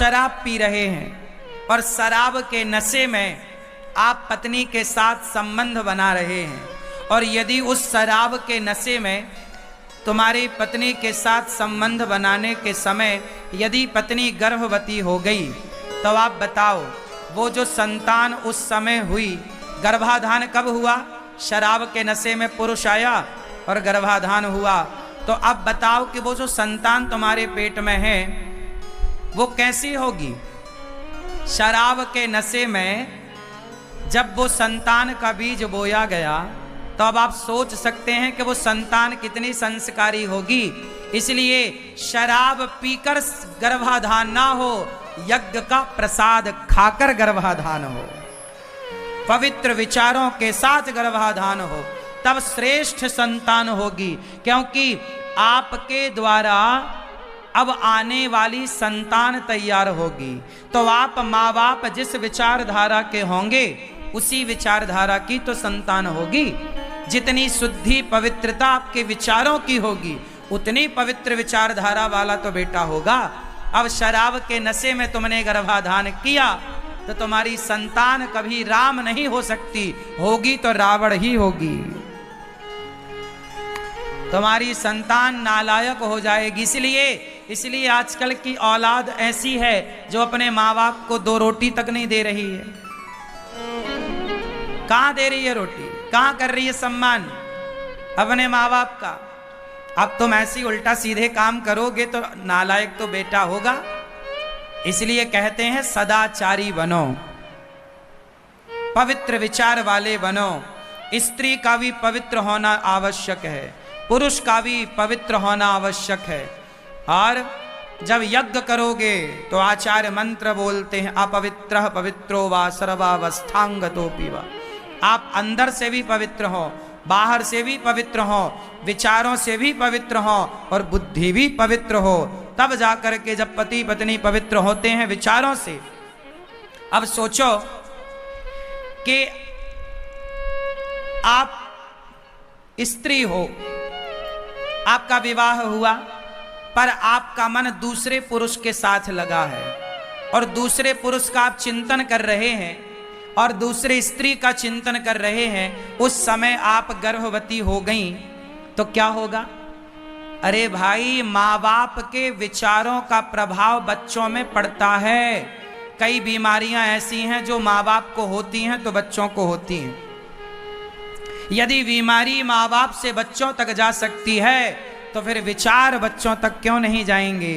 शराब पी रहे हैं और शराब के नशे में आप पत्नी के साथ संबंध बना रहे हैं, और यदि उस शराब के नशे में तुम्हारी पत्नी के साथ संबंध बनाने के समय यदि पत्नी गर्भवती हो गई, तो आप बताओ वो जो संतान उस समय हुई, गर्भाधान कब हुआ? शराब के नशे में पुरुष आया और गर्भाधान हुआ। तो अब बताओ कि वो जो संतान तुम्हारे पेट में है वो कैसी होगी? शराब के नशे में जब वो संतान का बीज बोया गया, तो अब आप सोच सकते हैं कि वो संतान कितनी संस्कारी होगी। इसलिए शराब पीकर गर्भाधान ना हो, यज्ञ का प्रसाद खाकर गर्भाधान हो, पवित्र विचारों के साथ गर्भाधान हो, तब श्रेष्ठ संतान होगी। क्योंकि आपके द्वारा अब आने वाली संतान तैयार होगी। तो आप माँ बाप जिस विचारधारा के होंगे उसी विचारधारा की तो संतान होगी। जितनी शुद्धि पवित्रता आपके विचारों की होगी उतनी पवित्र विचारधारा वाला तो बेटा होगा। अब शराब के नशे में तुमने गर्भाधान किया तो तुम्हारी संतान कभी राम नहीं हो सकती, होगी तो रावण ही होगी। तुम्हारी संतान नालायक हो जाएगी। इसलिए आजकल की औलाद ऐसी है जो अपने माँ बाप को 2 रोटी तक नहीं दे रही है। कहां दे रही है रोटी? कहां कर रही है सम्मान अपने माँ बाप का? अब तुम ऐसी उल्टा सीधे काम करोगे तो नालायक तो बेटा होगा। इसलिए कहते हैं सदाचारी बनो, पवित्र विचार वाले बनो। स्त्री का भी पवित्र होना आवश्यक है, पुरुष का भी पवित्र होना आवश्यक है। और जब यज्ञ करोगे तो आचार्य मंत्र बोलते हैं, अपवित्रः पवित्रो वा सर्वावस्थांगतोऽपि वा। आप अंदर से भी पवित्र हो, बाहर से भी पवित्र हो, विचारों से भी पवित्र हो और बुद्धि भी पवित्र हो, तब जाकर के जब पति पत्नी पवित्र होते हैं विचारों से। अब सोचो कि आप स्त्री हो, आपका विवाह हुआ, पर आपका मन दूसरे पुरुष के साथ लगा है और दूसरे पुरुष का आप चिंतन कर रहे हैं और दूसरे स्त्री का चिंतन कर रहे हैं। उस समय आप गर्भवती हो गई तो क्या होगा? अरे भाई, माँ बाप के विचारों का प्रभाव बच्चों में पड़ता है। कई बीमारियां ऐसी हैं जो माँ बाप को होती हैं तो बच्चों को होती हैं। यदि बीमारी माँ बाप से बच्चों तक जा सकती है तो फिर विचार बच्चों तक क्यों नहीं जाएंगे?